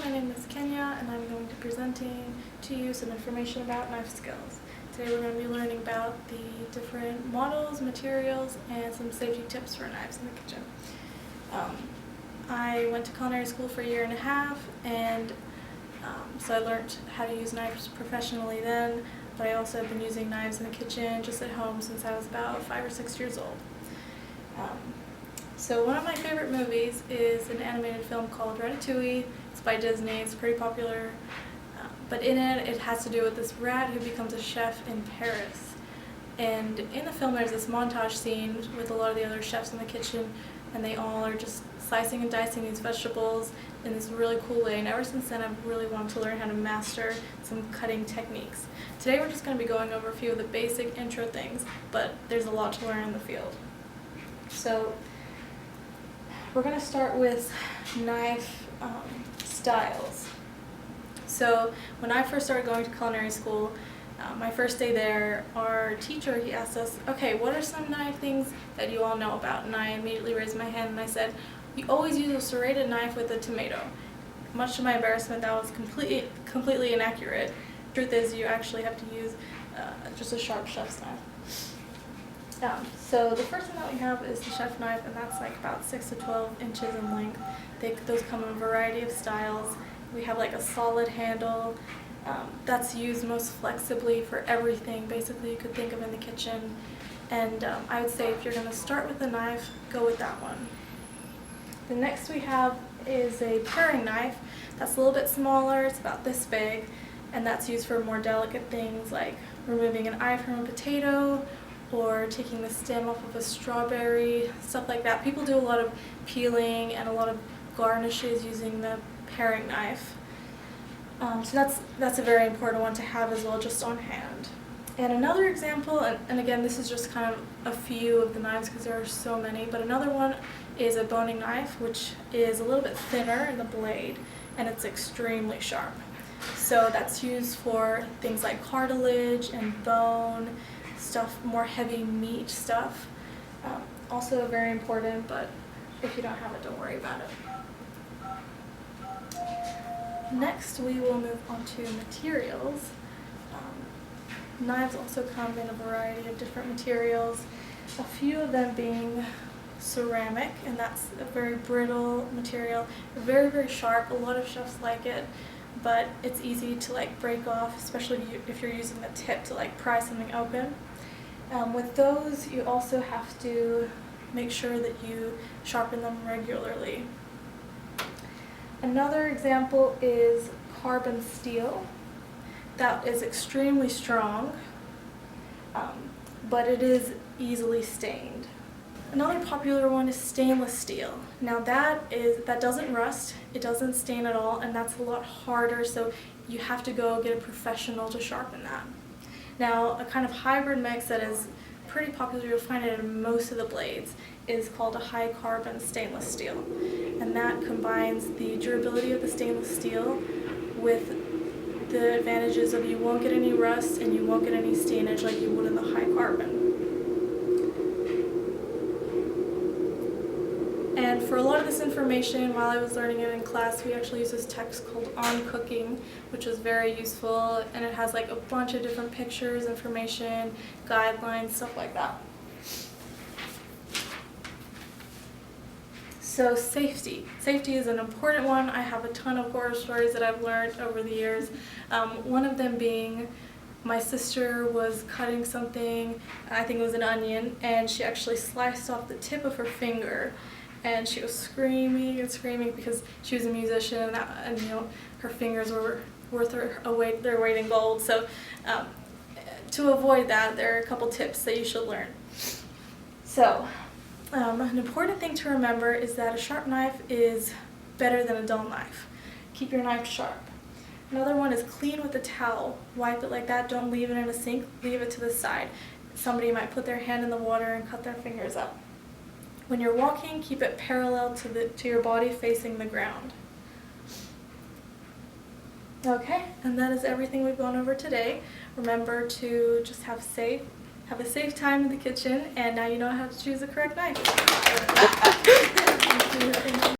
my name is Kenya, and I'm going to be presenting to you some information about knife skills. Today we're going to be learning about the different models, materials, and some safety tips for knives in the kitchen. I went to culinary school for a year and a half, and so I learned how to use knives professionally then, but I also have been using knives in the kitchen just at home since I was about 5 or 6 years old. So one of my favorite movies is an animated film called Ratatouille. It's by Disney. It's pretty popular. But in it has to do with this rat who becomes a chef in Paris. And in the film there's this montage scene with a lot of the other chefs in the kitchen, and they all are just slicing and dicing these vegetables in this really cool way. And ever since then I've really wanted to learn how to master some cutting techniques. Today we're just going to be going over a few of the basic intro things, but there's a lot to learn in the field. So we're going to start with knife styles. So when I first started going to culinary school, my first day there, our teacher, he asked us, okay, what are some knife things that you all know about? And I immediately raised my hand and I said, you always use a serrated knife with a tomato. Much to my embarrassment, that was completely inaccurate. The truth is, you actually have to use just a sharp chef's knife. So the first one that we have is the chef knife, and that's like about 6 to 12 inches in length. Those come in a variety of styles. We have like a solid handle that's used most flexibly for everything basically you could think of in the kitchen. And I would say if you're going to start with a knife, go with that one. The next we have is a paring knife. That's a little bit smaller. It's about this big, and that's used for more delicate things like removing an eye from a potato or taking the stem off of a strawberry, stuff like that. People do a lot of peeling and a lot of garnishes using the paring knife. So that's a very important one to have as well, just on hand. And another example, and again this is just kind of a few of the knives because there are so many, but another one is a boning knife, which is a little bit thinner in the blade and it's extremely sharp. So that's used for things like cartilage and bone, stuff, more heavy meat stuff. Also very important, but if you don't have it, don't worry about it. Next, we will move on to materials. Knives also come in a variety of different materials, a few of them being ceramic, and that's a very brittle material, very, very sharp. A lot of chefs like it, but it's easy to like break off, especially if you're using the tip to like pry something open. With those, you also have to make sure that you sharpen them regularly. Another example is carbon steel. That is extremely strong, but it is easily stained. Another popular one is stainless steel. Now that doesn't rust, it doesn't stain at all, and that's a lot harder, so you have to go get a professional to sharpen that. Now, a kind of hybrid mix that is pretty popular, you'll find it in most of the blades, is called a high carbon stainless steel. And that combines the durability of the stainless steel with the advantages of you won't get any rust and you won't get any stainage like you would in the high carbon. And for a lot of this information, while I was learning it in class, we actually used this text called On Cooking, which was very useful, and it has like a bunch of different pictures, information, guidelines, stuff like that. So safety. Safety is an important one. I have a ton of horror stories that I've learned over the years. One of them being my sister was cutting something, I think it was an onion, and she actually sliced off the tip of her finger. And she was screaming and screaming because she was a musician, and you know, her fingers were worth their weight in gold. So to avoid that, there are a couple tips that you should learn. So an important thing to remember is that a sharp knife is better than a dull knife. Keep your knife sharp. Another one is clean with a towel. Wipe it like that. Don't leave it in a sink. Leave it to the side. Somebody might put their hand in the water and cut their fingers up. When you're walking, keep it parallel to your body, facing the ground. Okay, and that is everything we've gone over today. Remember to just have a safe time in the kitchen, and now you know how to choose the correct knife. Thank you.